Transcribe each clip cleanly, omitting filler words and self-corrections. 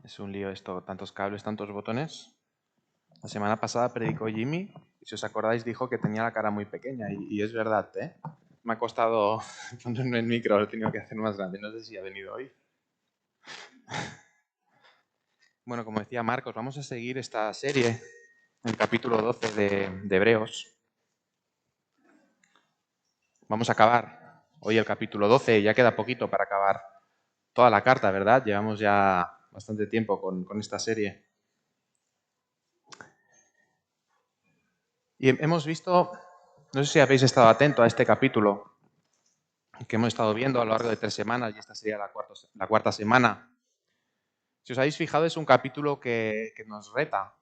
Es un lío esto, tantos cables, tantos botones. La semana pasada predicó Jimmy y si os acordáis dijo que tenía la cara muy pequeña y es verdad, ¿eh? Me ha costado ponerme el micro, lo he tenido que hacer más grande. No sé si ha venido hoy. Bueno, como decía Marcos, vamos a seguir esta serie, el capítulo 12 de Hebreos. Vamos a acabar hoy el capítulo 12, ya queda poquito para acabar toda la carta, ¿verdad? Llevamos ya bastante tiempo con esta serie. Y hemos visto, no sé si habéis estado atentos a este capítulo que hemos estado viendo a lo largo de 3 semanas y esta sería la cuarta semana. Si os habéis fijado, es un capítulo que nos reta,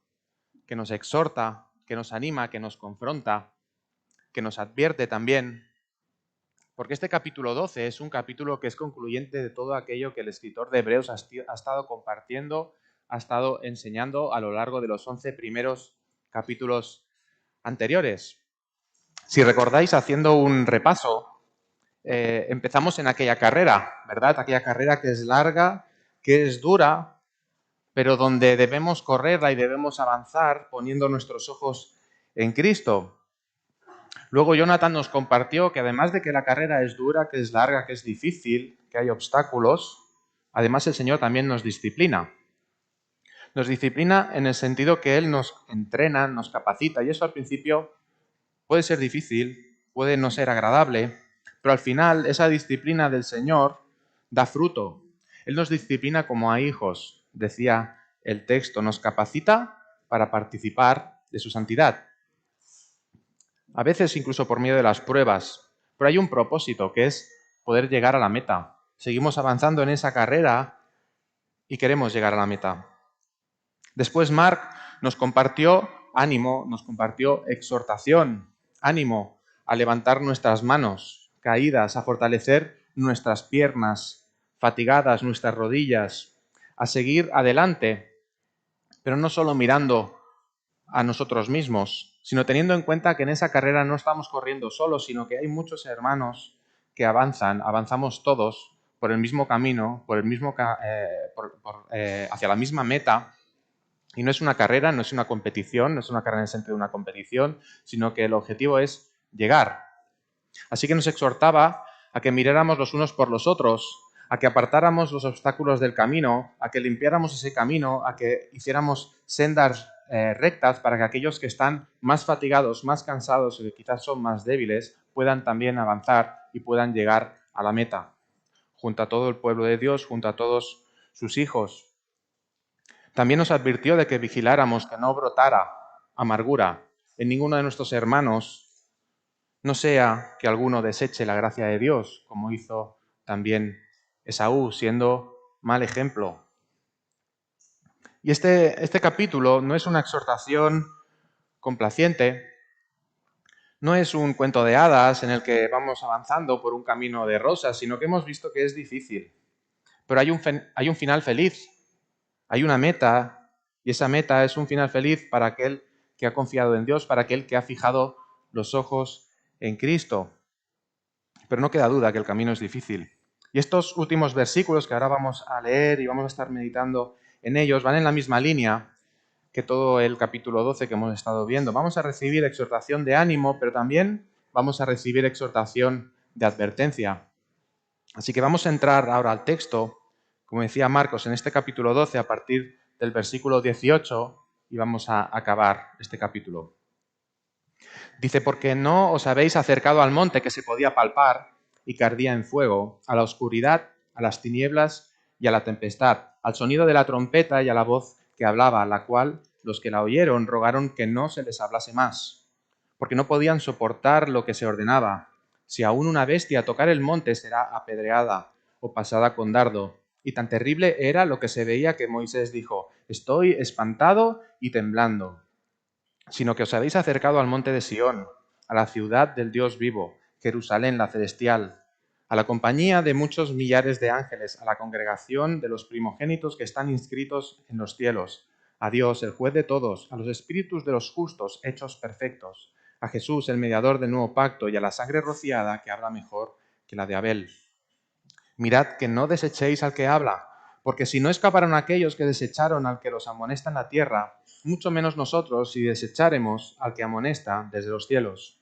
que nos exhorta, que nos anima, que nos confronta, que nos advierte también. Porque este capítulo 12 es un capítulo que es concluyente de todo aquello que el escritor de Hebreos ha estado compartiendo, ha estado enseñando a lo largo de los 11 primeros capítulos anteriores. Si recordáis, haciendo un repaso, empezamos en aquella carrera, ¿verdad? Aquella carrera que es larga, que es dura, pero donde debemos correrla y debemos avanzar poniendo nuestros ojos en Cristo. Luego Jonathan nos compartió que además de que la carrera es dura, que es larga, que es difícil, que hay obstáculos, además el Señor también nos disciplina. Nos disciplina en el sentido que Él nos entrena, nos capacita, y eso al principio puede ser difícil, puede no ser agradable, pero al final esa disciplina del Señor da fruto. Él nos disciplina como a hijos, decía el texto, nos capacita para participar de su santidad. A veces incluso por medio de las pruebas, pero hay un propósito que es poder llegar a la meta. Seguimos avanzando en esa carrera y queremos llegar a la meta. Después Mark nos compartió ánimo, nos compartió exhortación, ánimo a levantar nuestras manos caídas, a fortalecer nuestras piernas fatigadas, nuestras rodillas, a seguir adelante, pero no solo mirando a nosotros mismos, sino teniendo en cuenta que en esa carrera no estamos corriendo solos, sino que hay muchos hermanos que avanzamos todos por el mismo camino, hacia la misma meta. Y no es una carrera, no es una competición, no es una carrera en el sentido de una competición, sino que el objetivo es llegar. Así que nos exhortaba a que miráramos los unos por los otros, a que apartáramos los obstáculos del camino, a que limpiáramos ese camino, a que hiciéramos sendas rectas para que aquellos que están más fatigados, más cansados o que quizás son más débiles puedan también avanzar y puedan llegar a la meta, junto a todo el pueblo de Dios, junto a todos sus hijos. También nos advirtió de que vigiláramos que no brotara amargura en ninguno de nuestros hermanos, no sea que alguno deseche la gracia de Dios, como hizo también Esaú, siendo mal ejemplo. Y este capítulo no es una exhortación complaciente, no es un cuento de hadas en el que vamos avanzando por un camino de rosas, sino que hemos visto que es difícil. Pero hay un final feliz, hay una meta, y esa meta es un final feliz para aquel que ha confiado en Dios, para aquel que ha fijado los ojos en Cristo. Pero no queda duda que el camino es difícil. Y estos últimos versículos que ahora vamos a leer y vamos a estar meditando en ellos van en la misma línea que todo el capítulo 12 que hemos estado viendo. Vamos a recibir exhortación de ánimo, pero también vamos a recibir exhortación de advertencia. Así que vamos a entrar ahora al texto, como decía Marcos, en este capítulo 12 a partir del versículo 18 y vamos a acabar este capítulo. Dice, porque no os habéis acercado al monte que se podía palpar y que ardía en fuego, a la oscuridad, a las tinieblas y a la tempestad, al sonido de la trompeta y a la voz que hablaba, la cual los que la oyeron rogaron que no se les hablase más, porque no podían soportar lo que se ordenaba. Si aún una bestia tocar el monte será apedreada o pasada con dardo. Y tan terrible era lo que se veía que Moisés dijo, estoy espantado y temblando. Sino que os habéis acercado al monte de Sión, a la ciudad del Dios vivo, Jerusalén la celestial, a la compañía de muchos millares de ángeles, a la congregación de los primogénitos que están inscritos en los cielos, a Dios, el juez de todos, a los espíritus de los justos hechos perfectos, a Jesús, el mediador del nuevo pacto, y a la sangre rociada que habla mejor que la de Abel. Mirad que no desechéis al que habla, Porque si no escaparon aquellos que desecharon al que los amonesta en la tierra, mucho menos nosotros si desecháremos al que amonesta desde los cielos.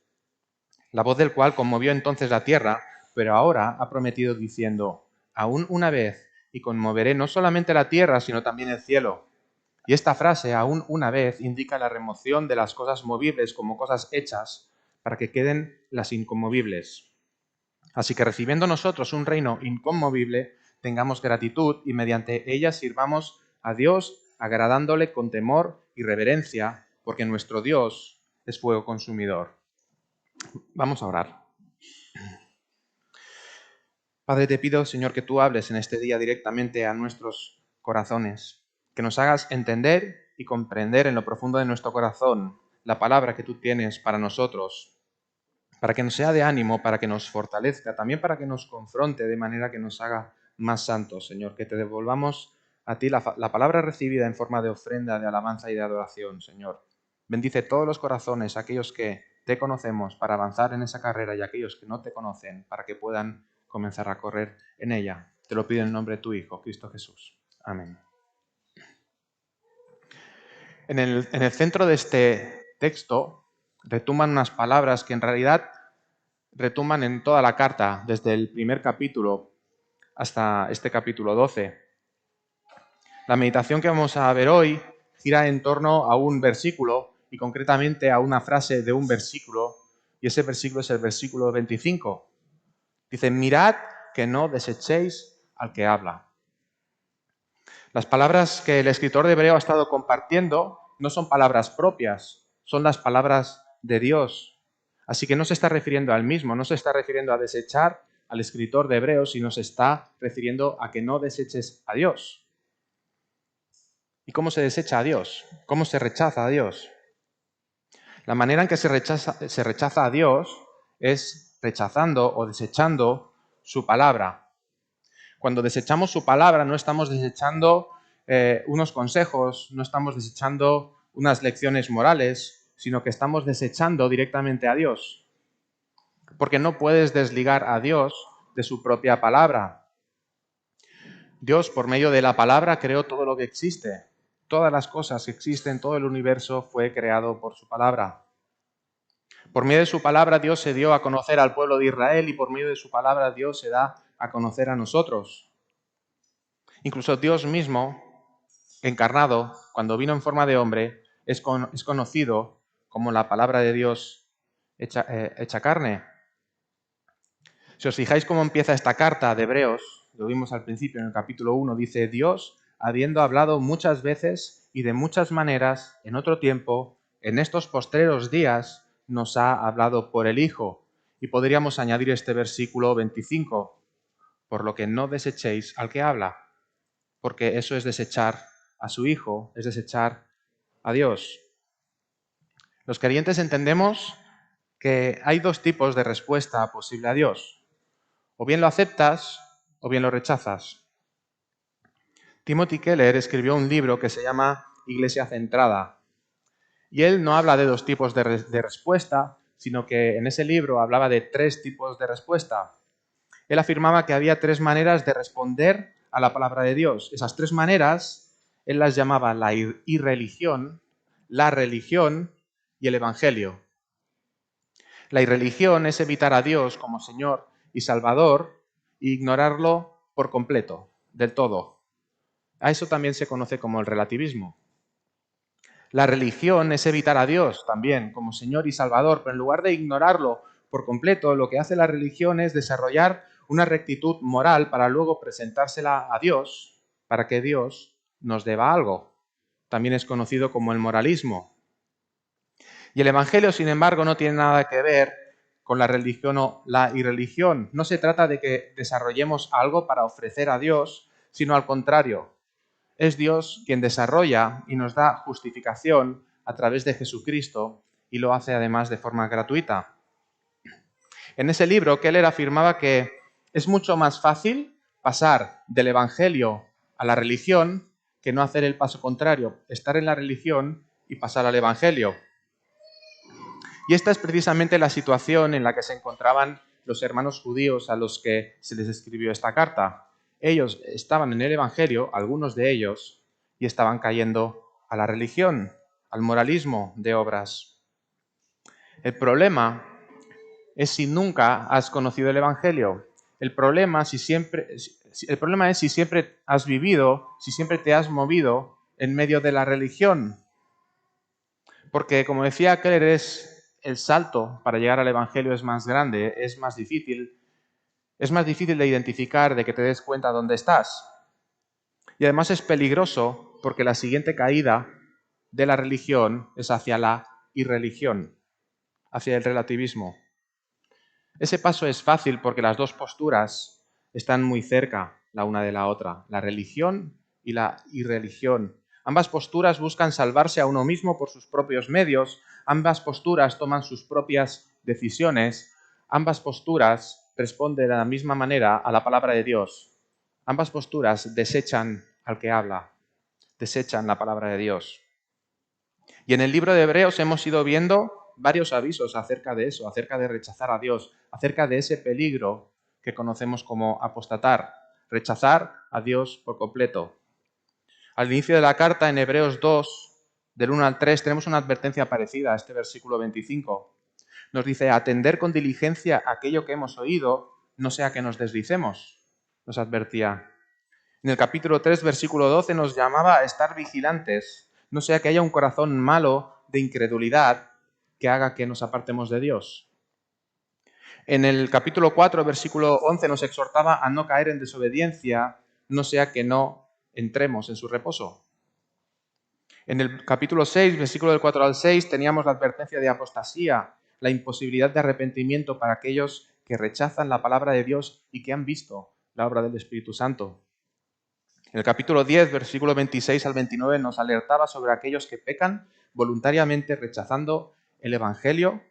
La voz del cual conmovió entonces la tierra, pero ahora ha prometido diciendo, aún una vez, y conmoveré no solamente la tierra, sino también el cielo. Y esta frase, aún una vez, indica la remoción de las cosas movibles como cosas hechas, para que queden las inconmovibles. Así que recibiendo nosotros un reino inconmovible, tengamos gratitud y mediante ella sirvamos a Dios agradándole con temor y reverencia, porque nuestro Dios es fuego consumidor. Vamos a orar. Padre, te pido, Señor, que tú hables en este día directamente a nuestros corazones, que nos hagas entender y comprender en lo profundo de nuestro corazón la palabra que tú tienes para nosotros, para que nos sea de ánimo, para que nos fortalezca, también para que nos confronte de manera que nos haga más santos, Señor, que te devolvamos a ti la palabra recibida en forma de ofrenda, de alabanza y de adoración, Señor. Bendice todos los corazones, aquellos que te conocemos, para avanzar en esa carrera y aquellos que no te conocen, para que puedan comenzar a correr en ella. Te lo pido en el nombre de tu Hijo, Cristo Jesús. Amén. En el centro de este texto retumban unas palabras que en realidad retumban en toda la carta, desde el primer capítulo hasta este capítulo 12. La meditación que vamos a ver hoy gira en torno a un versículo y concretamente a una frase de un versículo, y ese versículo es el versículo 25. Dice, mirad que no desechéis al que habla. Las palabras que el escritor de Hebreo ha estado compartiendo no son palabras propias, son las palabras de Dios. Así que no se está refiriendo al mismo, no se está refiriendo a desechar al escritor de Hebreos, sino se está refiriendo a que no deseches a Dios. ¿Y cómo se desecha a Dios? ¿Cómo se rechaza a Dios? La manera en que se rechaza a Dios es rechazando o desechando su palabra. Cuando desechamos su palabra no estamos desechando unos consejos, no estamos desechando unas lecciones morales, sino que estamos desechando directamente a Dios. Porque no puedes desligar a Dios de su propia palabra. Dios, por medio de la palabra, creó todo lo que existe. Todas las cosas que existen, todo el universo fue creado por su palabra. Por medio de su palabra Dios se dio a conocer al pueblo de Israel y por medio de su palabra Dios se da a conocer a nosotros. Incluso Dios mismo, encarnado, cuando vino en forma de hombre, es conocido como la palabra de Dios hecha carne. Si os fijáis cómo empieza esta carta de Hebreos, lo vimos al principio en el capítulo 1, dice, Dios, habiendo hablado muchas veces y de muchas maneras en otro tiempo, en estos postreros días nos ha hablado por el Hijo. Y podríamos añadir este versículo 25, por lo que no desechéis al que habla, porque eso es desechar a su Hijo, es desechar a Dios. Los creyentes entendemos que hay dos tipos de respuesta posible a Dios. O bien lo aceptas o bien lo rechazas. Timothy Keller escribió un libro que se llama Iglesia Centrada. Y él no habla de dos tipos de respuesta, sino que en ese libro hablaba de tres tipos de respuesta. Él afirmaba que había tres maneras de responder a la palabra de Dios. Esas tres maneras él las llamaba la irreligión, la religión y el evangelio. La irreligión es evitar a Dios como Señor y Salvador e ignorarlo por completo, del todo. A eso también se conoce como el relativismo. La religión es evitar a Dios también como Señor y Salvador, pero en lugar de ignorarlo por completo, lo que hace la religión es desarrollar una rectitud moral para luego presentársela a Dios, para que Dios nos deba algo. También es conocido como el moralismo. Y el Evangelio, sin embargo, no tiene nada que ver con la religión o la irreligión. No se trata de que desarrollemos algo para ofrecer a Dios, sino al contrario. Es Dios quien desarrolla y nos da justificación a través de Jesucristo y lo hace además de forma gratuita. En ese libro, Keller afirmaba que es mucho más fácil pasar del Evangelio a la religión que no hacer el paso contrario, estar en la religión y pasar al Evangelio. Y esta es precisamente la situación en la que se encontraban los hermanos judíos a los que se les escribió esta carta. Ellos estaban en el Evangelio, algunos de ellos, y estaban cayendo a la religión, al moralismo de obras. El problema es si nunca has conocido el Evangelio. El problema es si siempre has vivido, si siempre te has movido en medio de la religión. Porque, como decía Keller, el salto para llegar al Evangelio es más grande, es más difícil de identificar, de que te des cuenta dónde estás. Y además es peligroso porque la siguiente caída de la religión es hacia la irreligión, hacia el relativismo. Ese paso es fácil porque las dos posturas están muy cerca la una de la otra, la religión y la irreligión. Ambas posturas buscan salvarse a uno mismo por sus propios medios, ambas posturas toman sus propias decisiones, ambas posturas responden de la misma manera a la palabra de Dios. Ambas posturas desechan al que habla, desechan la palabra de Dios. Y en el libro de Hebreos hemos ido viendo varios avisos acerca de eso, acerca de rechazar a Dios, acerca de ese peligro que conocemos como apostatar, rechazar a Dios por completo. Al inicio de la carta, en Hebreos 2, del 1 al 3, tenemos una advertencia parecida a este versículo 25. Nos dice, atender con diligencia aquello que hemos oído, no sea que nos deslicemos, nos advertía. En el capítulo 3, versículo 12, nos llamaba a estar vigilantes, no sea que haya un corazón malo de incredulidad que haga que nos apartemos de Dios. En el capítulo 4, versículo 11, nos exhortaba a no caer en desobediencia, no sea que no entremos en su reposo. En el capítulo 6, versículo del 4 al 6, teníamos la advertencia de apostasía, la imposibilidad de arrepentimiento para aquellos que rechazan la palabra de Dios y que han visto la obra del Espíritu Santo. En el capítulo 10, versículo 26 al 29, nos alertaba sobre aquellos que pecan voluntariamente rechazando el Evangelio.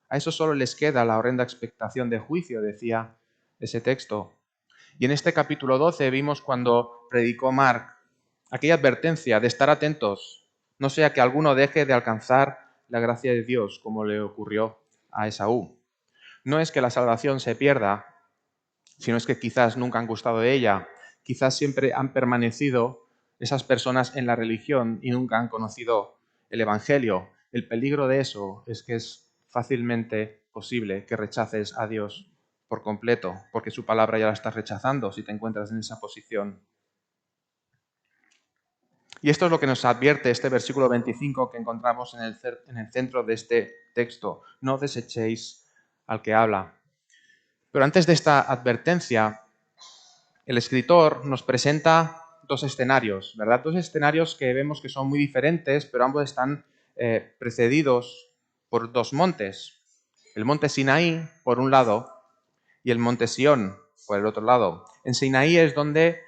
A eso solo les queda la horrenda expectación de juicio, decía ese texto. Y en este capítulo 12 vimos cuando predicó Mark aquella advertencia de estar atentos, no sea que alguno deje de alcanzar la gracia de Dios, como le ocurrió a Esaú. No es que la salvación se pierda, sino es que quizás nunca han gustado de ella, quizás siempre han permanecido esas personas en la religión y nunca han conocido el Evangelio. El peligro de eso es que es fácilmente posible que rechaces a Dios por completo, porque su palabra ya la estás rechazando si te encuentras en esa posición. Y esto es lo que nos advierte este versículo 25 que encontramos en el centro de este texto. No desechéis al que habla. Pero antes de esta advertencia, el escritor nos presenta dos escenarios, ¿verdad? Dos escenarios que vemos que son muy diferentes, pero ambos están precedidos por dos montes. El monte Sinaí, por un lado, y el monte Sión, por el otro lado. En Sinaí es donde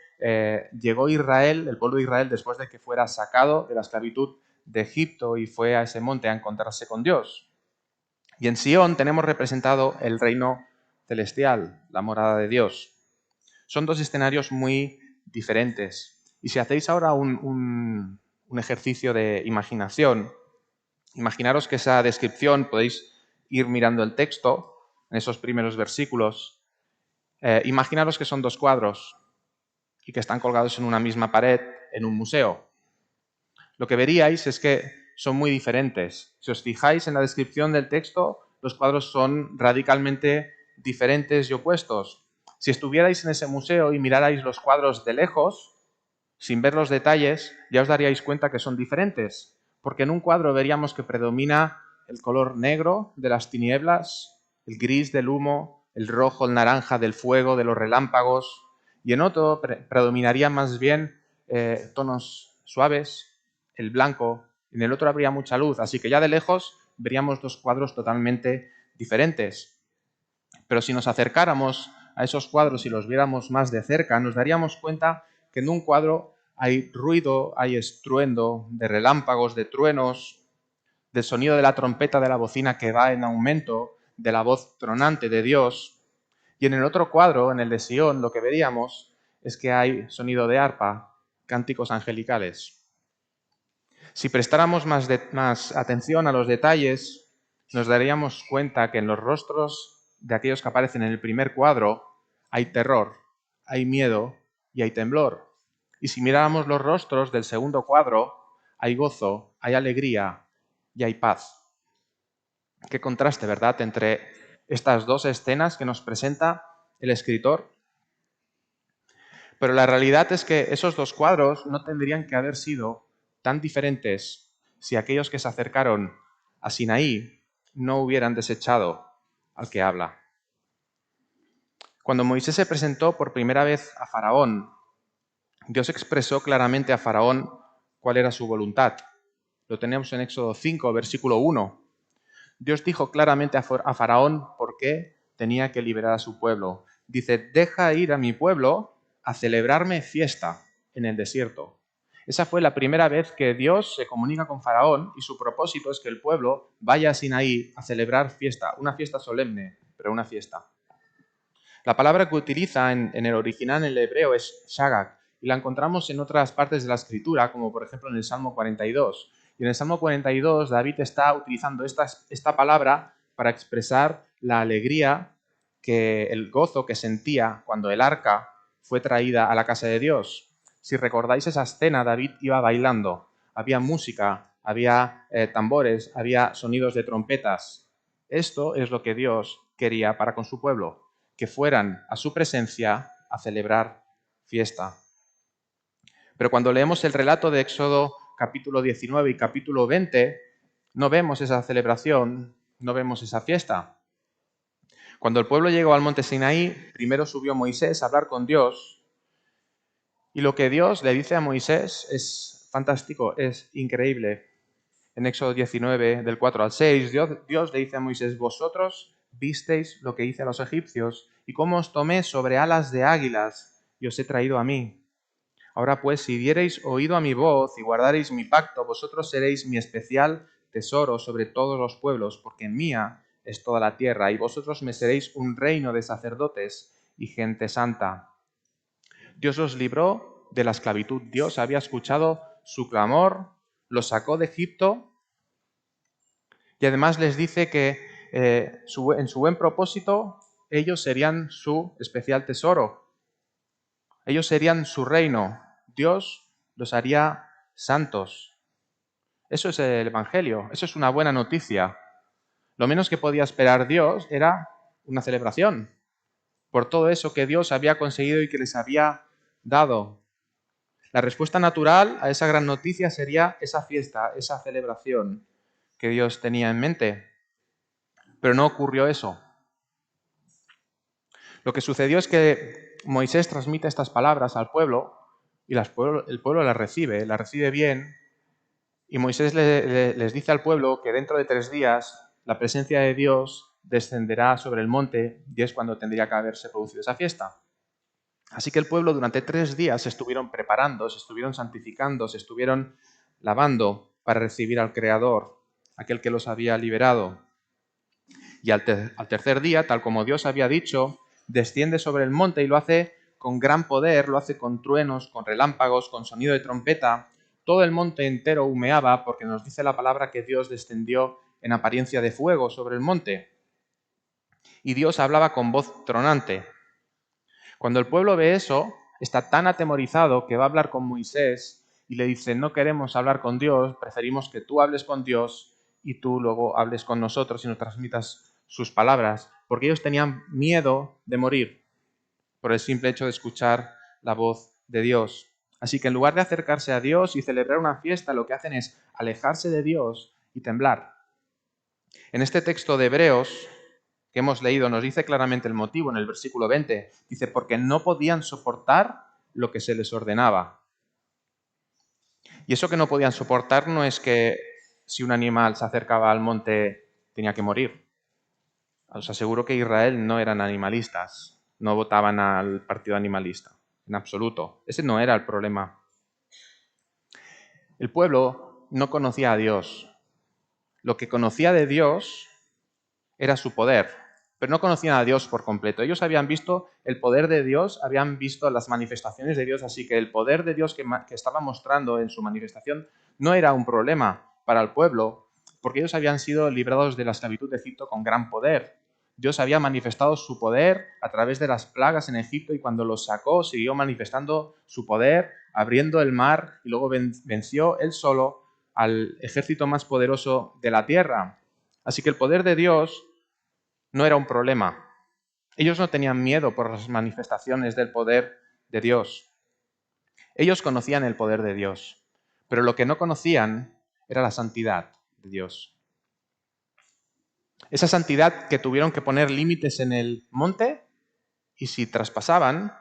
llegó Israel, el pueblo de Israel, después de que fuera sacado de la esclavitud de Egipto y fue a ese monte a encontrarse con Dios. Y en Sión tenemos representado el reino celestial, la morada de Dios. Son dos escenarios muy diferentes. Y si hacéis ahora un ejercicio de imaginación, imaginaros que esa descripción, podéis ir mirando el texto en esos primeros versículos. Imaginaros que son dos cuadros y que están colgados en una misma pared en un museo. Lo que veríais es que son muy diferentes. Si os fijáis en la descripción del texto, los cuadros son radicalmente diferentes y opuestos. Si estuvierais en ese museo y mirarais los cuadros de lejos, sin ver los detalles, ya os daríais cuenta que son diferentes. Porque en un cuadro veríamos que predomina el color negro de las tinieblas, el gris del humo, el rojo, el naranja del fuego, de los relámpagos, y en otro predominarían más bien tonos suaves, el blanco, en el otro habría mucha luz, así que ya de lejos veríamos dos cuadros totalmente diferentes. Pero si nos acercáramos a esos cuadros y los viéramos más de cerca, nos daríamos cuenta que en un cuadro hay ruido, hay estruendo de relámpagos, de truenos, del sonido de la trompeta de la bocina que va en aumento, de la voz tronante de Dios. Y en el otro cuadro, en el de Sión, lo que veríamos es que hay sonido de arpa, cánticos angelicales. Si prestáramos más atención a los detalles, nos daríamos cuenta que en los rostros de aquellos que aparecen en el primer cuadro hay terror, hay miedo, y hay temblor. Y si miráramos los rostros del segundo cuadro, hay gozo, hay alegría y hay paz. Qué contraste, ¿verdad?, entre estas dos escenas que nos presenta el escritor. Pero la realidad es que esos dos cuadros no tendrían que haber sido tan diferentes si aquellos que se acercaron a Sinaí no hubieran desechado al que habla. Cuando Moisés se presentó por primera vez a Faraón, Dios expresó claramente a Faraón cuál era su voluntad. Lo tenemos en Éxodo 5, versículo 1. Dios dijo claramente a Faraón por qué tenía que liberar a su pueblo. Dice, deja ir a mi pueblo a celebrarme fiesta en el desierto. Esa fue la primera vez que Dios se comunica con Faraón y su propósito es que el pueblo vaya a Sinaí a celebrar fiesta, una fiesta solemne, pero una fiesta. La palabra que utiliza en el original, en el hebreo, es shagak, y la encontramos en otras partes de la Escritura, como por ejemplo en el Salmo 42. Y en el Salmo 42, David está utilizando esta palabra para expresar la alegría, el gozo que sentía cuando el arca fue traída a la casa de Dios. Si recordáis esa escena, David iba bailando, había música, había tambores, había sonidos de trompetas. Esto es lo que Dios quería para con su pueblo, que fueran a su presencia a celebrar fiesta. Pero cuando leemos el relato de Éxodo capítulo 19 y capítulo 20, no vemos esa celebración, no vemos esa fiesta. Cuando el pueblo llegó al monte Sinaí, primero subió Moisés a hablar con Dios, y lo que Dios le dice a Moisés es fantástico, es increíble. En Éxodo 19, del 4 al 6, Dios le dice a Moisés, vosotros visteis lo que hice a los egipcios y cómo os tomé sobre alas de águilas y os he traído a mí. Ahora pues, si diereis oído a mi voz y guardareis mi pacto, vosotros seréis mi especial tesoro sobre todos los pueblos, porque mía es toda la tierra, y vosotros me seréis un reino de sacerdotes y gente santa. Dios os libró de la esclavitud. Dios había escuchado su clamor, los sacó de Egipto y además les dice que en su buen propósito ellos serían su especial tesoro. Ellos serían su reino. Dios los haría santos. Eso es el Evangelio. Eso es una buena noticia. Lo menos que podía esperar Dios era una celebración por todo eso que Dios había conseguido y que les había dado. La respuesta natural a esa gran noticia sería esa fiesta, esa celebración que Dios tenía en mente. Pero no ocurrió eso. Lo que sucedió es que Moisés transmite estas palabras al pueblo y el pueblo las recibe bien, y Moisés les dice al pueblo que dentro de 3 días la presencia de Dios descenderá sobre el monte y es cuando tendría que haberse producido esa fiesta. Así que el pueblo durante 3 días se estuvieron preparando, se estuvieron santificando, se estuvieron lavando para recibir al Creador, aquel que los había liberado. Y al tercer día, tal como Dios había dicho, desciende sobre el monte y lo hace con gran poder, lo hace con truenos, con relámpagos, con sonido de trompeta. Todo el monte entero humeaba porque nos dice la palabra que Dios descendió en apariencia de fuego sobre el monte. Y Dios hablaba con voz tronante. Cuando el pueblo ve eso, está tan atemorizado que va a hablar con Moisés y le dice, no queremos hablar con Dios, preferimos que tú hables con Dios y tú luego hables con nosotros y nos transmitas sus palabras, porque ellos tenían miedo de morir por el simple hecho de escuchar la voz de Dios. Así que en lugar de acercarse a Dios y celebrar una fiesta, lo que hacen es alejarse de Dios y temblar. En este texto de Hebreos que hemos leído nos dice claramente el motivo en el versículo 20. Dice, porque no podían soportar lo que se les ordenaba. Y eso que no podían soportar no es que si un animal se acercaba al monte tenía que morir. Os aseguro que Israel no eran animalistas, no votaban al partido animalista, en absoluto. Ese no era el problema. El pueblo no conocía a Dios. Lo que conocía de Dios era su poder, pero no conocían a Dios por completo. Ellos habían visto el poder de Dios, habían visto las manifestaciones de Dios, así que el poder de Dios que estaba mostrando en su manifestación no era un problema para el pueblo, porque ellos habían sido librados de la esclavitud de Egipto con gran poder. Dios había manifestado su poder a través de las plagas en Egipto y cuando los sacó siguió manifestando su poder, abriendo el mar y luego venció él solo al ejército más poderoso de la tierra. Así que el poder de Dios no era un problema. Ellos no tenían miedo por las manifestaciones del poder de Dios. Ellos conocían el poder de Dios, pero lo que no conocían era la santidad de Dios. Esa santidad que tuvieron que poner límites en el monte y si traspasaban,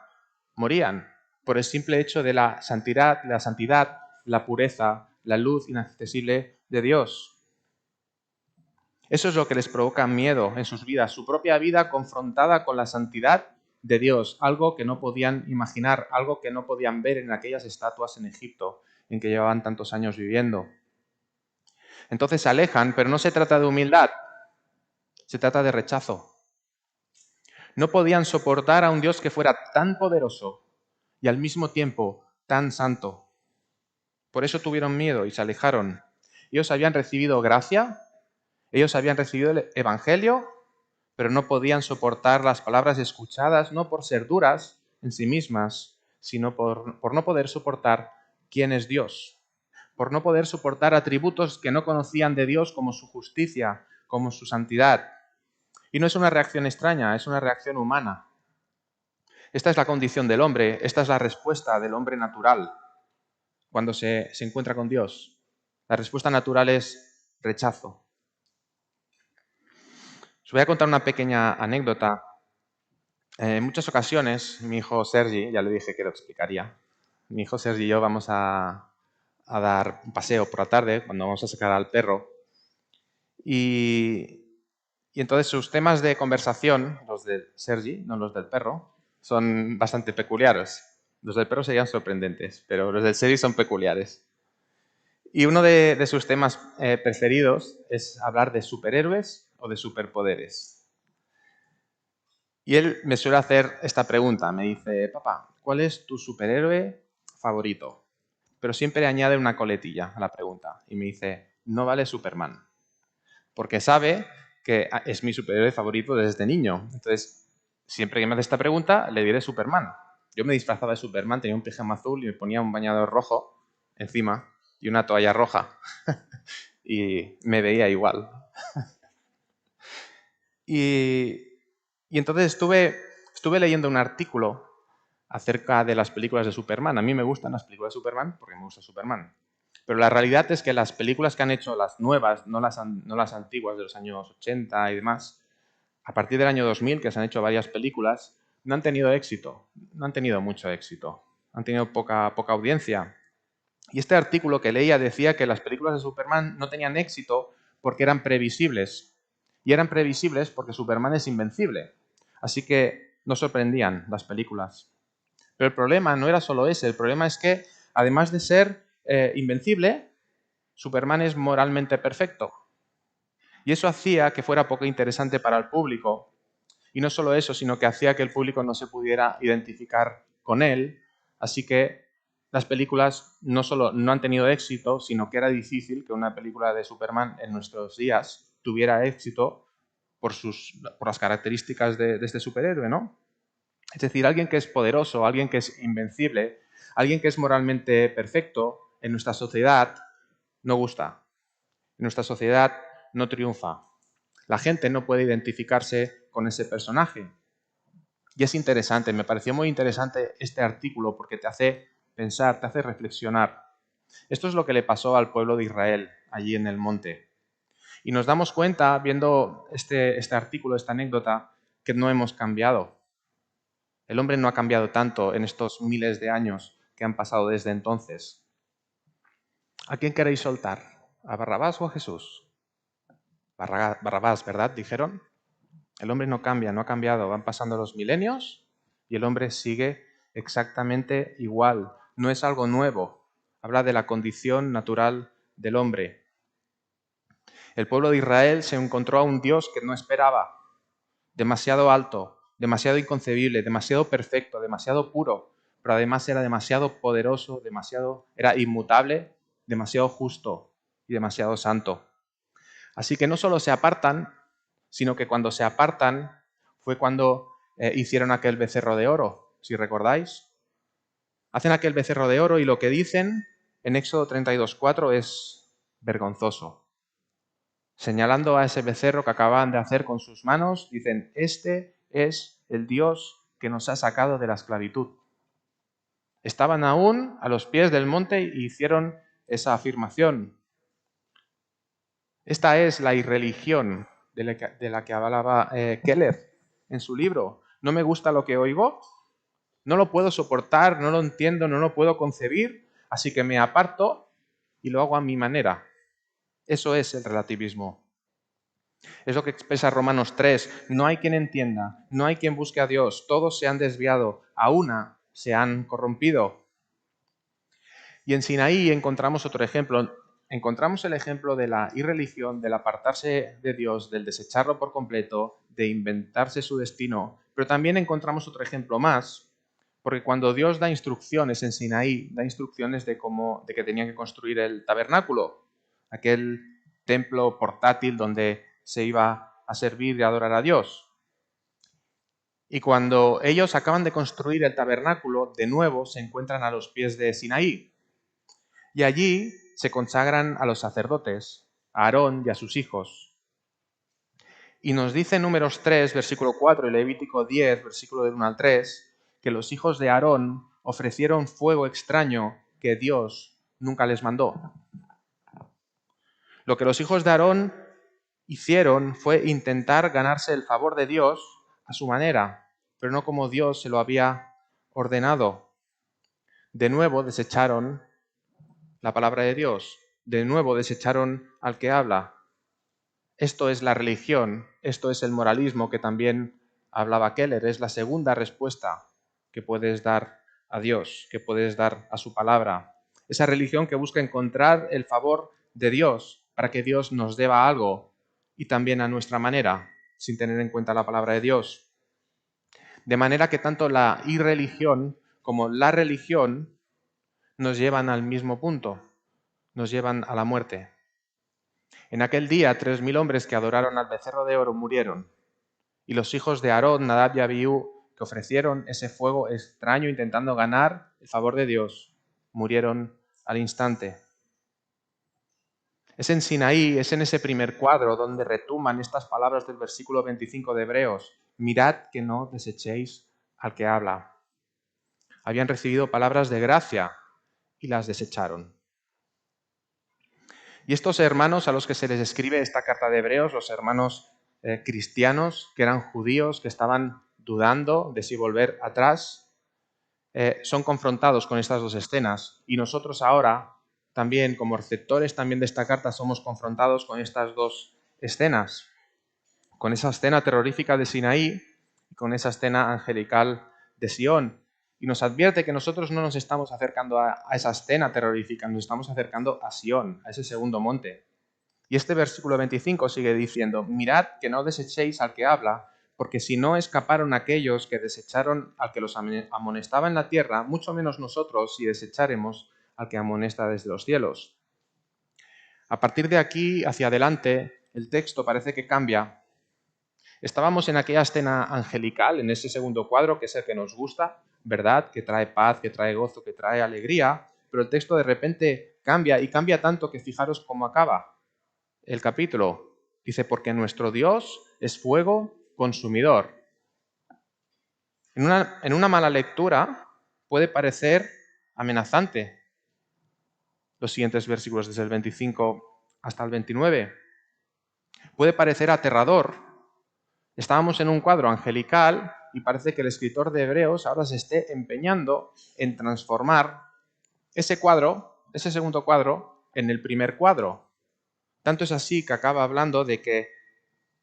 morían por el simple hecho de la santidad, la pureza, la luz inaccesible de Dios. Eso es lo que les provoca miedo en sus vidas, su propia vida confrontada con la santidad de Dios, algo que no podían imaginar, algo que no podían ver en aquellas estatuas en Egipto en que llevaban tantos años viviendo. Entonces se alejan, pero no se trata de humildad, se trata de rechazo. No podían soportar a un Dios que fuera tan poderoso y al mismo tiempo tan santo. Por eso tuvieron miedo y se alejaron. Ellos habían recibido gracia, ellos habían recibido el Evangelio, pero no podían soportar las palabras escuchadas, no por ser duras en sí mismas, sino por no poder soportar quién es Dios, por no poder soportar atributos que no conocían de Dios como su justicia, como su santidad. Y no es una reacción extraña, es una reacción humana. Esta es la condición del hombre, esta es la respuesta del hombre natural cuando se encuentra con Dios. La respuesta natural es rechazo. Os voy a contar una pequeña anécdota. En muchas ocasiones, mi hijo Sergi, ya le dije que lo explicaría, mi hijo Sergi y yo vamos a dar un paseo por la tarde cuando vamos a sacar al perro y entonces sus temas de conversación, los de Sergi, no los del perro, son bastante peculiares. Los del perro serían sorprendentes, pero los del Sergi son peculiares. Y uno de sus temas preferidos es hablar de superhéroes o de superpoderes. Y él me suele hacer esta pregunta, me dice, papá, ¿cuál es tu superhéroe favorito? Pero siempre añade una coletilla a la pregunta y me dice, no vale Superman, porque sabe que es mi superhéroe favorito desde niño. Entonces, siempre que me hace esta pregunta, le diré Superman. Yo me disfrazaba de Superman, tenía un pijama azul y me ponía un bañador rojo encima y una toalla roja y me veía igual. Y entonces estuve leyendo un artículo acerca de las películas de Superman. A mí me gustan las películas de Superman porque me gusta Superman. Pero la realidad es que las películas que han hecho las nuevas, no las antiguas de los años 80 y demás, a partir del año 2000, que se han hecho varias películas, no han tenido éxito, no han tenido mucho éxito, han tenido poca audiencia. Y este artículo que leía decía que las películas de Superman no tenían éxito porque eran previsibles. Y eran previsibles porque Superman es invencible. Así que no sorprendían las películas. Pero el problema no era solo ese, el problema es que, además de ser invencible, Superman es moralmente perfecto. Y eso hacía que fuera poco interesante para el público. Y no solo eso, sino que hacía que el público no se pudiera identificar con él. Así que las películas no solo no han tenido éxito, sino que era difícil que una película de Superman en nuestros días tuviera éxito por las características de este superhéroe, ¿no? Es decir, alguien que es poderoso, alguien que es invencible, alguien que es moralmente perfecto, en nuestra sociedad no gusta. En nuestra sociedad no triunfa. La gente no puede identificarse con ese personaje. Y es interesante, me pareció muy interesante este artículo porque te hace pensar, te hace reflexionar. Esto es lo que le pasó al pueblo de Israel allí en el monte. Y nos damos cuenta, viendo este artículo, esta anécdota, que no hemos cambiado. El hombre no ha cambiado tanto en estos miles de años que han pasado desde entonces. ¿A quién queréis soltar? ¿A Barrabás o a Jesús? Barrabás, ¿verdad? Dijeron. El hombre no cambia, no ha cambiado. Van pasando los milenios y el hombre sigue exactamente igual. No es algo nuevo. Habla de la condición natural del hombre. El pueblo de Israel se encontró a un Dios que no esperaba. Demasiado alto, demasiado inconcebible, demasiado perfecto, demasiado puro, pero además era demasiado poderoso, era inmutable, demasiado justo y demasiado santo. Así que no solo se apartan, sino que cuando se apartan fue cuando hicieron aquel becerro de oro, si recordáis. Hacen aquel becerro de oro y lo que dicen en Éxodo 32:4 es vergonzoso. Señalando a ese becerro que acababan de hacer con sus manos, dicen, este es el Dios que nos ha sacado de la esclavitud. Estaban aún a los pies del monte y hicieron esa afirmación. Esta es la irreligión de la que hablaba Keller en su libro. No me gusta lo que oigo, no lo puedo soportar, no lo entiendo, no lo puedo concebir, así que me aparto y lo hago a mi manera. Eso es el relativismo. Es lo que expresa Romanos 3. No hay quien entienda, no hay quien busque a Dios, todos se han desviado, a una se han corrompido. Y en Sinaí encontramos otro ejemplo. Encontramos el ejemplo de la irreligión, del apartarse de Dios, del desecharlo por completo, de inventarse su destino. Pero también encontramos otro ejemplo más, porque cuando Dios da instrucciones en Sinaí, da instrucciones de que tenían que construir el tabernáculo, aquel templo portátil donde se iba a servir y adorar a Dios. Y cuando ellos acaban de construir el tabernáculo, de nuevo se encuentran a los pies de Sinaí. Y allí se consagran a los sacerdotes, a Aarón y a sus hijos. Y nos dice Números 3, versículo 4 y Levítico 10, versículo del 1 al 3, que los hijos de Aarón ofrecieron fuego extraño que Dios nunca les mandó. Lo que los hijos de Aarón hicieron fue intentar ganarse el favor de Dios a su manera, pero no como Dios se lo había ordenado. De nuevo desecharon la palabra de Dios. De nuevo desecharon al que habla. Esto es la religión, esto es el moralismo que también hablaba Keller. Es la segunda respuesta que puedes dar a Dios, que puedes dar a su palabra. Esa religión que busca encontrar el favor de Dios para que Dios nos deba algo y también a nuestra manera, sin tener en cuenta la palabra de Dios. De manera que tanto la irreligión como la religión nos llevan al mismo punto, nos llevan a la muerte. En aquel día 3.000 hombres que adoraron al becerro de oro murieron, y los hijos de Aarón, Nadab y Abiú, que ofrecieron ese fuego extraño intentando ganar el favor de Dios, murieron al instante. Es en Sinaí, es en ese primer cuadro donde retuman estas palabras del versículo 25 de Hebreos. Mirad que no desechéis al que habla. Habían recibido palabras de gracia y las desecharon. Y estos hermanos a los que se les escribe esta carta de Hebreos, los hermanos cristianos que eran judíos, que estaban dudando de si volver atrás, son confrontados con estas dos escenas. Y nosotros ahora, también como receptores también de esta carta, somos confrontados con estas dos escenas. Con esa escena terrorífica de Sinaí y con esa escena angelical de Sión. Y nos advierte que nosotros no nos estamos acercando a esa escena terrorífica, nos estamos acercando a Sión, a ese segundo monte. Y este versículo 25 sigue diciendo, mirad que no desechéis al que habla, porque si no escaparon aquellos que desecharon al que los amonestaba en la tierra, mucho menos nosotros si desecharemos al que amonesta desde los cielos. A partir de aquí hacia adelante, el texto parece que cambia. Estábamos en aquella escena angelical, en ese segundo cuadro, que es el que nos gusta, ¿verdad? Que trae paz, que trae gozo, que trae alegría, pero el texto de repente cambia, y cambia tanto que fijaros cómo acaba el capítulo. Dice, porque nuestro Dios es fuego consumidor. En una mala lectura puede parecer amenazante los siguientes versículos, desde el 25 hasta el 29. Puede parecer aterrador. Estábamos en un cuadro angelical y parece que el escritor de Hebreos ahora se esté empeñando en transformar ese cuadro, ese segundo cuadro, en el primer cuadro. Tanto es así que acaba hablando de que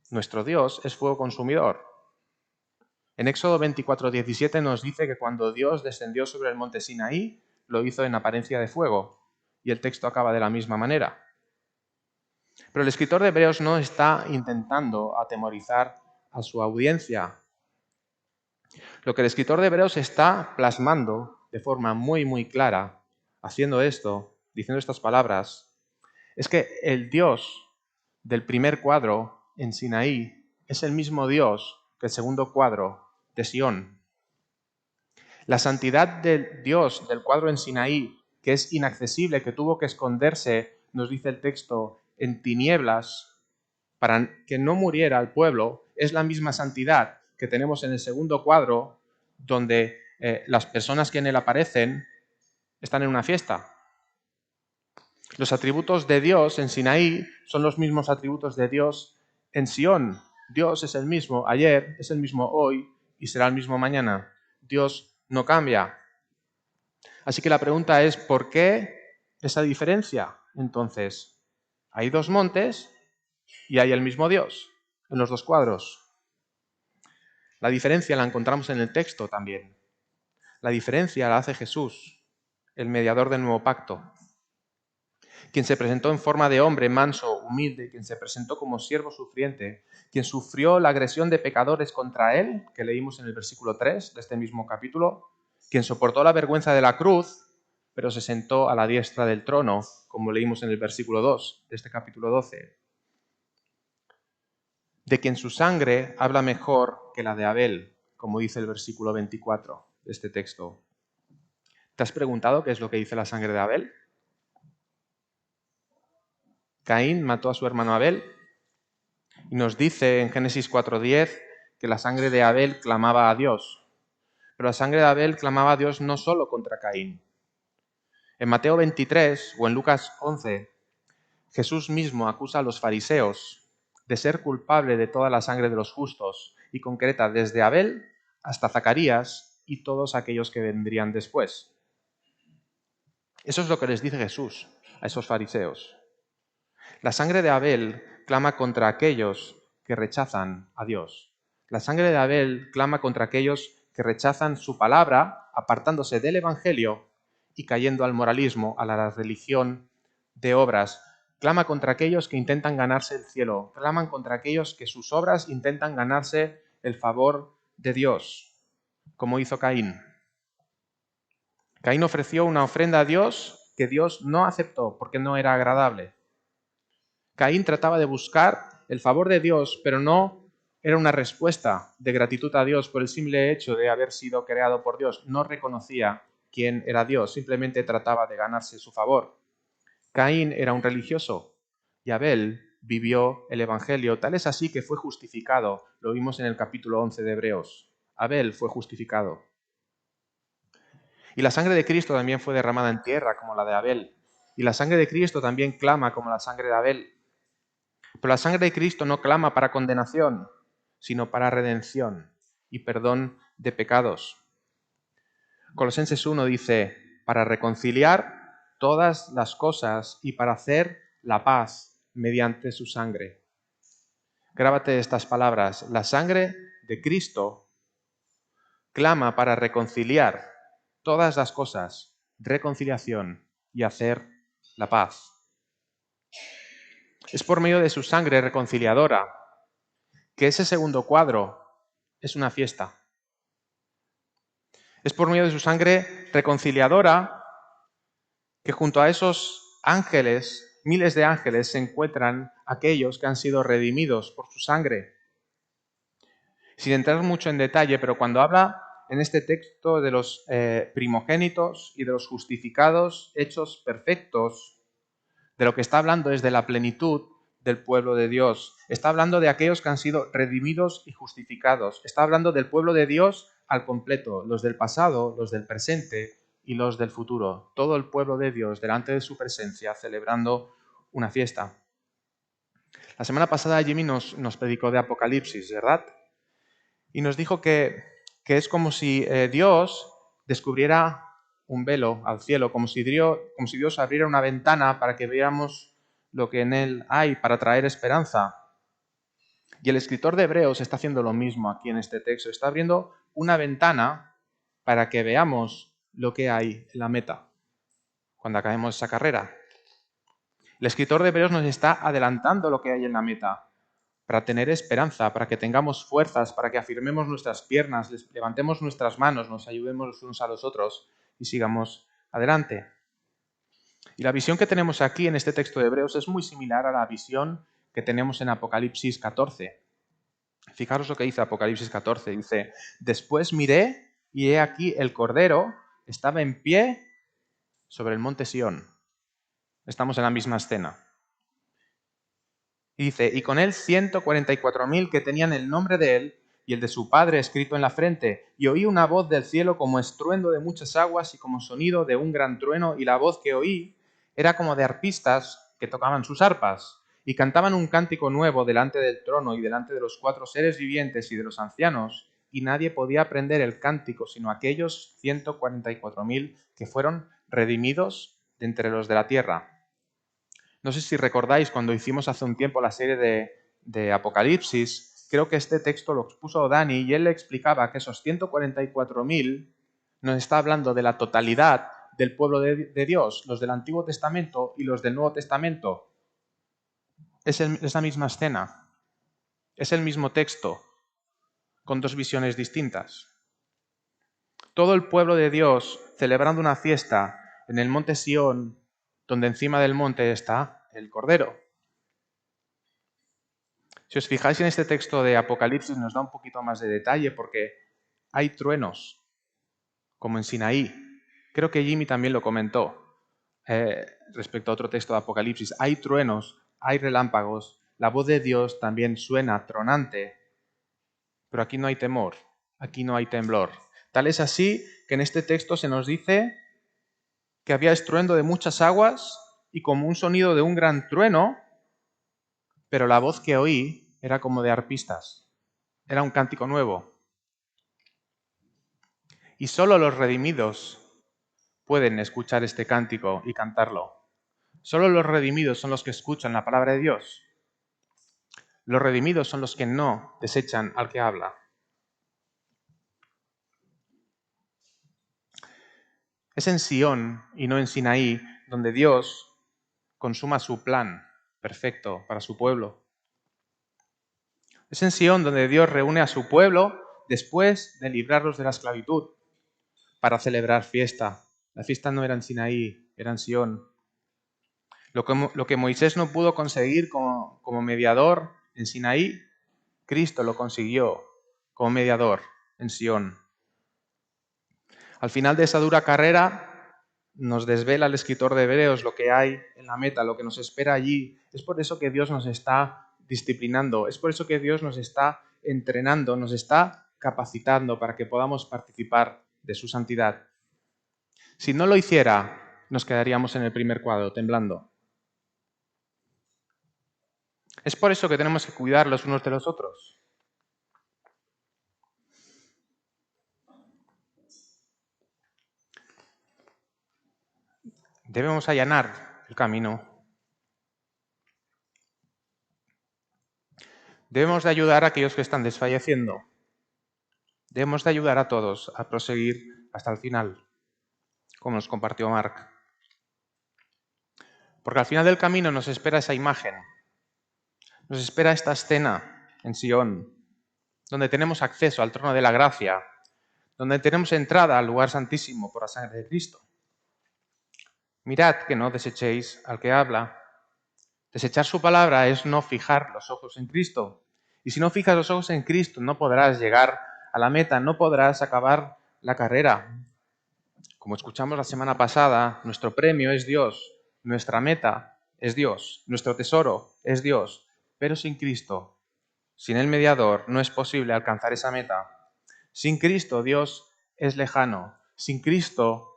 nuestro Dios es fuego consumidor. En Éxodo 24:17 nos dice que cuando Dios descendió sobre el monte Sinaí, lo hizo en apariencia de fuego. Y el texto acaba de la misma manera. Pero el escritor de Hebreos no está intentando atemorizar a su audiencia. Lo que el escritor de Hebreos está plasmando de forma muy, muy clara, haciendo esto, diciendo estas palabras, es que el Dios del primer cuadro en Sinaí es el mismo Dios que el segundo cuadro de Sión. La santidad de Dios del cuadro en Sinaí, que es inaccesible, que tuvo que esconderse, nos dice el texto, en tinieblas, para que no muriera el pueblo, es la misma santidad que tenemos en el segundo cuadro, donde las personas que en él aparecen están en una fiesta. Los atributos de Dios en Sinaí son los mismos atributos de Dios en Sión. Dios es el mismo ayer, es el mismo hoy y será el mismo mañana. Dios no cambia. Así que la pregunta es, ¿por qué esa diferencia? Entonces, hay dos montes y hay el mismo Dios en los dos cuadros. La diferencia la encontramos en el texto también. La diferencia la hace Jesús, el mediador del nuevo pacto, quien se presentó en forma de hombre manso, humilde, quien se presentó como siervo sufriente, quien sufrió la agresión de pecadores contra él, que leímos en el versículo 3 de este mismo capítulo, quien soportó la vergüenza de la cruz, pero se sentó a la diestra del trono, como leímos en el versículo 2 de este capítulo 12, de quien su sangre habla mejor que la de Abel, como dice el versículo 24 de este texto. ¿Te has preguntado qué es lo que dice la sangre de Abel? Caín mató a su hermano Abel y nos dice en Génesis 4:10 que la sangre de Abel clamaba a Dios. Pero la sangre de Abel clamaba a Dios no solo contra Caín. En Mateo 23 o en Lucas 11, Jesús mismo acusa a los fariseos de ser culpable de toda la sangre de los justos y concreta desde Abel hasta Zacarías y todos aquellos que vendrían después. Eso es lo que les dice Jesús a esos fariseos. La sangre de Abel clama contra aquellos que rechazan a Dios. La sangre de Abel clama contra aquellos que rechazan su palabra, apartándose del Evangelio y cayendo al moralismo, a la religión de obras. Clama contra aquellos que intentan ganarse el cielo. Claman contra aquellos que sus obras intentan ganarse el favor de Dios, como hizo Caín. Caín ofreció una ofrenda a Dios que Dios no aceptó porque no era agradable. Caín trataba de buscar el favor de Dios, pero no era una respuesta de gratitud a Dios por el simple hecho de haber sido creado por Dios. No reconocía quién era Dios, simplemente trataba de ganarse su favor. Caín era un religioso y Abel vivió el Evangelio. Tal es así que fue justificado. Lo vimos en el capítulo 11 de Hebreos. Abel fue justificado. Y la sangre de Cristo también fue derramada en tierra como la de Abel. Y la sangre de Cristo también clama como la sangre de Abel. Pero la sangre de Cristo no clama para condenación, sino para redención y perdón de pecados. Colosenses 1 dice, para reconciliar todas las cosas y para hacer la paz mediante su sangre. Grábate estas palabras. La sangre de Cristo clama para reconciliar todas las cosas, reconciliación y hacer la paz. Es por medio de su sangre reconciliadora que ese segundo cuadro es una fiesta. Es por medio de su sangre reconciliadora que junto a esos ángeles, miles de ángeles, se encuentran aquellos que han sido redimidos por su sangre. Sin entrar mucho en detalle, pero cuando habla en este texto de los primogénitos y de los justificados, hechos perfectos, de lo que está hablando es de la plenitud del pueblo de Dios. Está hablando de aquellos que han sido redimidos y justificados. Está hablando del pueblo de Dios al completo, los del pasado, los del presente y los del futuro. Todo el pueblo de Dios delante de su presencia celebrando una fiesta. La semana pasada Jimmy nos predicó de Apocalipsis, ¿verdad? Y nos dijo que es como si Dios descubriera un velo al cielo, como si Dios abriera una ventana para que viéramos lo que en él hay, para traer esperanza. Y el escritor de Hebreos está haciendo lo mismo aquí en este texto. Está abriendo una ventana para que veamos lo que hay en la meta cuando acabemos esa carrera. El escritor de Hebreos nos está adelantando lo que hay en la meta para tener esperanza, para que tengamos fuerzas, para que afirmemos nuestras piernas, levantemos nuestras manos, nos ayudemos los unos a los otros y sigamos adelante. Y la visión que tenemos aquí en este texto de Hebreos es muy similar a la visión que tenemos en Apocalipsis 14. Fijaros lo que dice Apocalipsis 14. Dice, después miré y he aquí el Cordero estaba en pie sobre el monte Sión. Estamos en la misma escena. Y dice, y con él 144.000 que tenían el nombre de él y el de su padre escrito en la frente. Y oí una voz del cielo como estruendo de muchas aguas y como sonido de un gran trueno. Y la voz que oí era como de arpistas que tocaban sus arpas. Y cantaban un cántico nuevo delante del trono y delante de los 4 seres vivientes y de los ancianos. Y nadie podía aprender el cántico, sino aquellos 144.000 que fueron redimidos de entre los de la tierra. No sé si recordáis cuando hicimos hace un tiempo la serie de Apocalipsis, creo que este texto lo expuso Dani y él le explicaba que esos 144.000 nos está hablando de la totalidad del pueblo de Dios, los del Antiguo Testamento y los del Nuevo Testamento. Es la misma escena, es el mismo texto, con 2 visiones distintas. Todo el pueblo de Dios celebrando una fiesta en el monte Sión, donde encima del monte está el Cordero. Si os fijáis en este texto de Apocalipsis nos da un poquito más de detalle porque hay truenos, como en Sinaí. Creo que Jimmy también lo comentó respecto a otro texto de Apocalipsis. Hay truenos, hay relámpagos, la voz de Dios también suena tronante, pero aquí no hay temor, aquí no hay temblor. Tal es así que en este texto se nos dice que había estruendo de muchas aguas y como un sonido de un gran trueno, pero la voz que oí era como de arpistas. Era un cántico nuevo. Y solo los redimidos pueden escuchar este cántico y cantarlo. Solo los redimidos son los que escuchan la palabra de Dios. Los redimidos son los que no desechan al que habla. Es en Sión y no en Sinaí donde Dios consuma su plan perfecto para su pueblo. Es en Sión donde Dios reúne a su pueblo después de librarlos de la esclavitud para celebrar fiesta. La fiesta no era en Sinaí, era en Sión. Lo que Moisés no pudo conseguir como mediador en Sinaí, Cristo lo consiguió como mediador en Sión. Al final de esa dura carrera nos desvela el escritor de Hebreos lo que hay en la meta, lo que nos espera allí. Es por eso que Dios nos está disciplinando, es por eso que Dios nos está entrenando, nos está capacitando para que podamos participar de su santidad. Si no lo hiciera, nos quedaríamos en el primer cuadro, temblando. Es por eso que tenemos que cuidar los unos de los otros. Debemos allanar el camino. Debemos de ayudar a aquellos que están desfalleciendo. Debemos de ayudar a todos a proseguir hasta el final, como nos compartió Marc. Porque al final del camino nos espera esa imagen, nos espera esta escena en Sion, donde tenemos acceso al trono de la gracia, donde tenemos entrada al lugar santísimo por la sangre de Cristo. Mirad que no desechéis al que habla. Desechar su palabra es no fijar los ojos en Cristo. Y si no fijas los ojos en Cristo, no podrás llegar a la meta, no podrás acabar la carrera. Como escuchamos la semana pasada, nuestro premio es Dios, nuestra meta es Dios, nuestro tesoro es Dios. Pero sin Cristo, sin el mediador, no es posible alcanzar esa meta. Sin Cristo, Dios es lejano. Sin Cristo,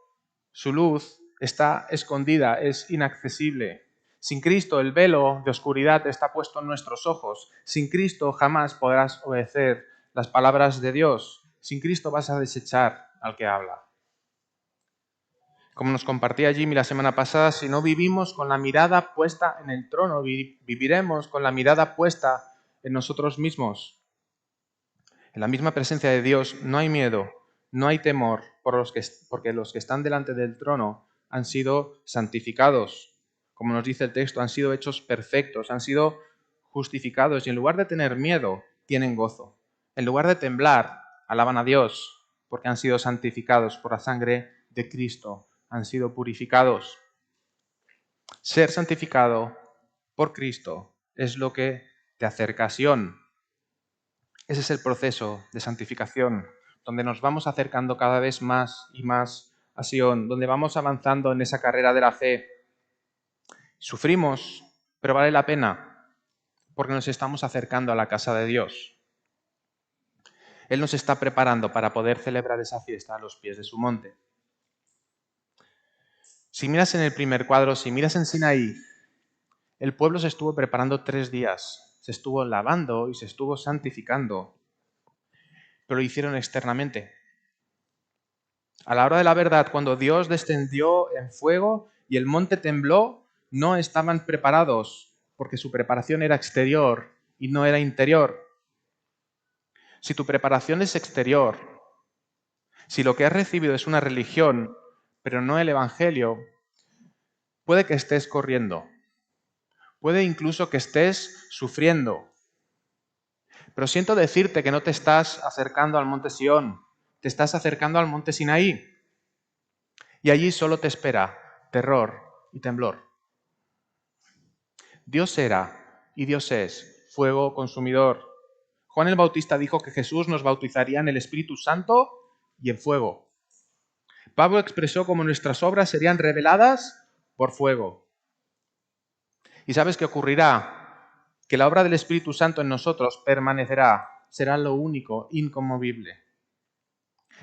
su luz está escondida, es inaccesible. Sin Cristo, el velo de oscuridad está puesto en nuestros ojos. Sin Cristo, jamás podrás obedecer las palabras de Dios. Sin Cristo vas a desechar al que habla. Como nos compartía Jimmy la semana pasada, si no vivimos con la mirada puesta en el trono, viviremos con la mirada puesta en nosotros mismos. En la misma presencia de Dios no hay miedo, no hay temor, porque los que están delante del trono han sido santificados. Como nos dice el texto, han sido hechos perfectos, han sido justificados y en lugar de tener miedo, tienen gozo. En lugar de temblar, alaban a Dios porque han sido santificados por la sangre de Cristo, han sido purificados. Ser santificado por Cristo es lo que te acerca a Sion. Ese es el proceso de santificación, donde nos vamos acercando cada vez más y más a Sion, donde vamos avanzando en esa carrera de la fe. Sufrimos, pero vale la pena, porque nos estamos acercando a la casa de Dios. Él nos está preparando para poder celebrar esa fiesta a los pies de su monte. Si miras en el primer cuadro, si miras en Sinaí, el pueblo se estuvo preparando 3 días, se estuvo lavando y se estuvo santificando, pero lo hicieron externamente. A la hora de la verdad, cuando Dios descendió en fuego y el monte tembló, no estaban preparados, porque su preparación era exterior y no era interior. Si tu preparación es exterior, si lo que has recibido es una religión, pero no el Evangelio, puede que estés corriendo, puede incluso que estés sufriendo. Pero siento decirte que no te estás acercando al monte Sión, te estás acercando al monte Sinaí. Y allí solo te espera terror y temblor. Dios era y Dios es fuego consumidor. Juan el Bautista dijo que Jesús nos bautizaría en el Espíritu Santo y en fuego. Pablo expresó cómo nuestras obras serían reveladas por fuego. ¿Y sabes qué ocurrirá? Que la obra del Espíritu Santo en nosotros permanecerá, será lo único, inconmovible.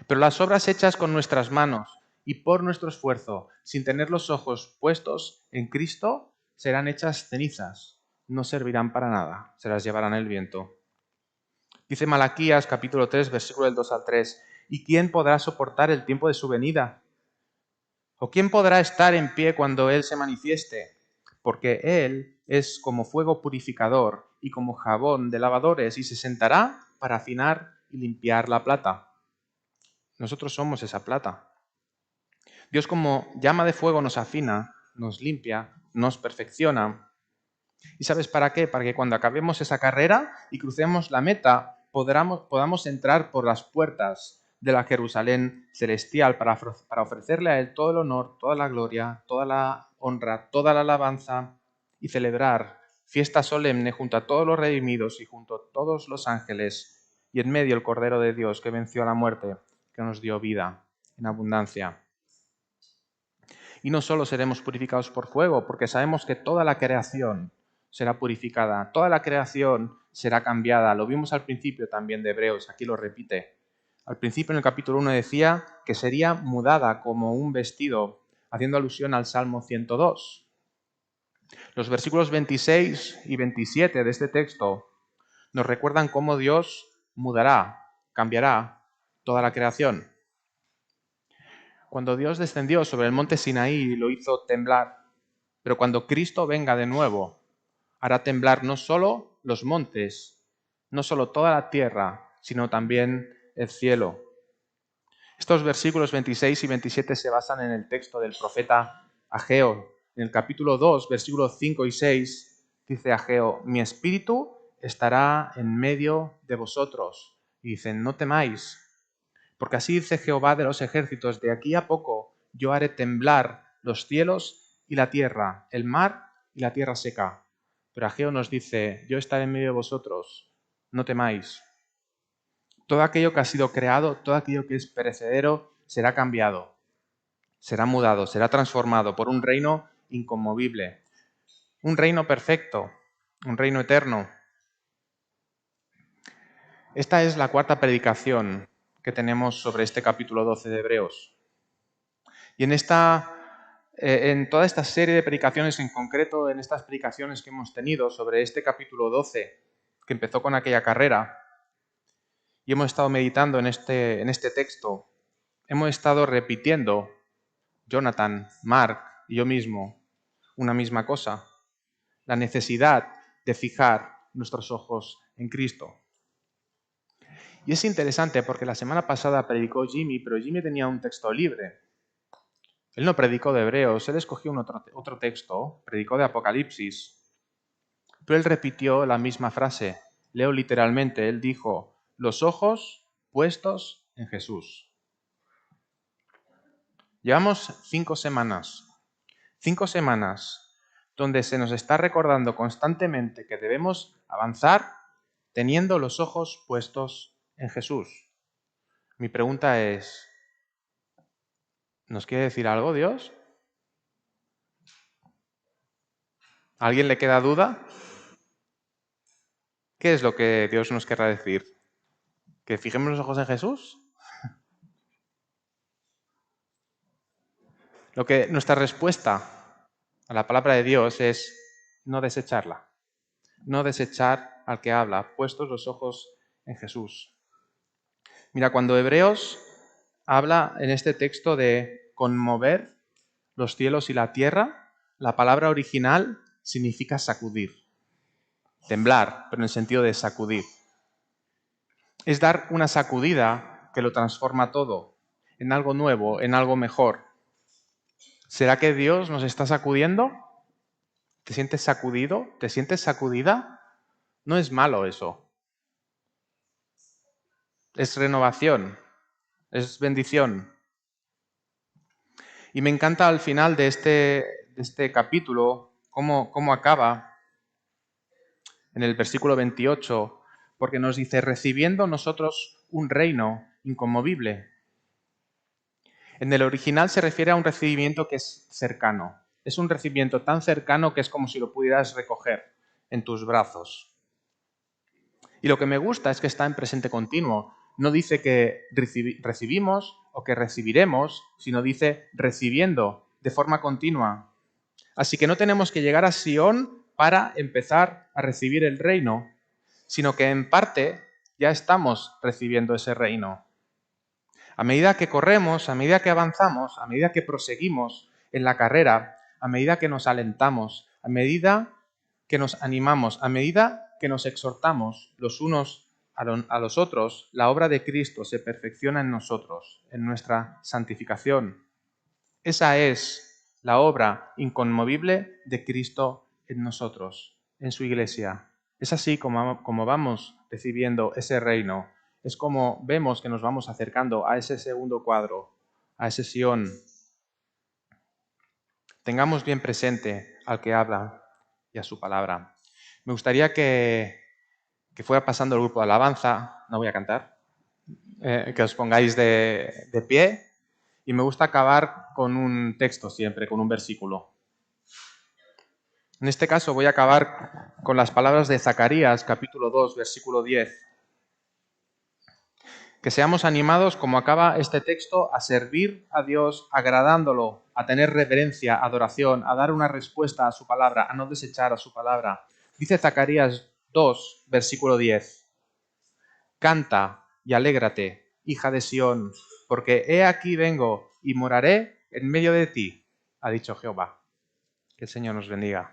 Pero las obras hechas con nuestras manos y por nuestro esfuerzo, sin tener los ojos puestos en Cristo, serán hechas cenizas, no servirán para nada, se las llevarán el viento. Dice Malaquías capítulo 3, versículo del 2 al 3, ¿y quién podrá soportar el tiempo de su venida? ¿O quién podrá estar en pie cuando Él se manifieste? Porque Él es como fuego purificador y como jabón de lavadores y se sentará para afinar y limpiar la plata. Nosotros somos esa plata. Dios como llama de fuego nos afina, nos limpia, nos perfecciona. ¿Y sabes para qué? Para que cuando acabemos esa carrera y crucemos la meta, podamos entrar por las puertas de la Jerusalén celestial para ofrecerle a Él todo el honor, toda la gloria, toda la honra, toda la alabanza y celebrar fiesta solemne junto a todos los redimidos y junto a todos los ángeles y en medio el Cordero de Dios que venció a la muerte, que nos dio vida en abundancia. Y no solo seremos purificados por fuego, porque sabemos que toda la creación será purificada, toda la creación será cambiada. Lo vimos al principio también de Hebreos, aquí lo repite. Al principio en el capítulo 1 decía que sería mudada como un vestido, haciendo alusión al Salmo 102. Los versículos 26 y 27 de este texto nos recuerdan cómo Dios mudará, cambiará toda la creación. Cuando Dios descendió sobre el monte Sinaí, lo hizo temblar. Pero cuando Cristo venga de nuevo, hará temblar no solo los montes, no solo toda la tierra, sino también el cielo. Estos versículos 26 y 27 se basan en el texto del profeta Ageo. En el capítulo 2, versículos 5 y 6, dice Ageo, mi espíritu estará en medio de vosotros. Y dicen, no temáis, porque así dice Jehová de los ejércitos, de aquí a poco yo haré temblar los cielos y la tierra, el mar y la tierra seca. Pero Ageo nos dice, yo estaré en medio de vosotros, no temáis. Todo aquello que ha sido creado, todo aquello que es perecedero, será cambiado, será mudado, será transformado por un reino inconmovible, un reino perfecto, un reino eterno. Esta es la cuarta predicación que tenemos sobre este capítulo 12 de Hebreos. Y en toda esta serie de predicaciones, en concreto en estas predicaciones que hemos tenido sobre este capítulo 12, que empezó con aquella carrera, y hemos estado meditando en este texto, hemos estado repitiendo, Jonathan, Mark y yo mismo, una misma cosa, la necesidad de fijar nuestros ojos en Cristo. Y es interesante porque la semana pasada predicó Jimmy, pero Jimmy tenía un texto libre. Él no predicó de Hebreos, él escogió otro texto, predicó de Apocalipsis. Pero él repitió la misma frase. Leo literalmente, él dijo, los ojos puestos en Jesús. Llevamos 5 semanas donde se nos está recordando constantemente que debemos avanzar teniendo los ojos puestos en Jesús. Mi pregunta es, ¿nos quiere decir algo Dios? ¿A alguien le queda duda? ¿Qué es lo que Dios nos querrá decir? ¿Que fijemos los ojos en Jesús? Nuestra respuesta a la palabra de Dios es no desecharla, no desechar al que habla, puestos los ojos en Jesús. Mira, cuando Hebreos habla en este texto de conmover los cielos y la tierra, la palabra original significa sacudir, temblar, pero en el sentido de sacudir. Es dar una sacudida que lo transforma todo en algo nuevo, en algo mejor. ¿Será que Dios nos está sacudiendo? ¿Te sientes sacudido? ¿Te sientes sacudida? No es malo eso. Es renovación, es bendición. Y me encanta al final de este capítulo cómo acaba en el versículo 28, porque nos dice, recibiendo nosotros un reino inconmovible. En el original se refiere a un recibimiento que es cercano. Es un recibimiento tan cercano que es como si lo pudieras recoger en tus brazos. Y lo que me gusta es que está en presente continuo. No dice que recibimos o que recibiremos, sino dice recibiendo de forma continua. Así que no tenemos que llegar a Sion para empezar a recibir el reino, sino que en parte ya estamos recibiendo ese reino. A medida que corremos, a medida que avanzamos, a medida que proseguimos en la carrera, a medida que nos alentamos, a medida que nos animamos, a medida que nos exhortamos los unos a los otros, la obra de Cristo se perfecciona en nosotros, en nuestra santificación. Esa es la obra inconmovible de Cristo en nosotros, en su iglesia. Es así como vamos recibiendo ese reino. Es como vemos que nos vamos acercando a ese segundo cuadro, a ese Sion. Tengamos bien presente al que habla y a su palabra. Me gustaría que fuera pasando el grupo de alabanza, no voy a cantar, que os pongáis de pie, y me gusta acabar con un texto siempre, con un versículo. En este caso voy a acabar con las palabras de Zacarías, capítulo 2, versículo 10. Que seamos animados, como acaba este texto, a servir a Dios agradándolo, a tener reverencia, adoración, a dar una respuesta a su palabra, a no desechar a su palabra. Dice Zacarías 2, versículo 10. Canta y alégrate, hija de Sión, porque he aquí vengo y moraré en medio de ti, ha dicho Jehová. Que el Señor nos bendiga.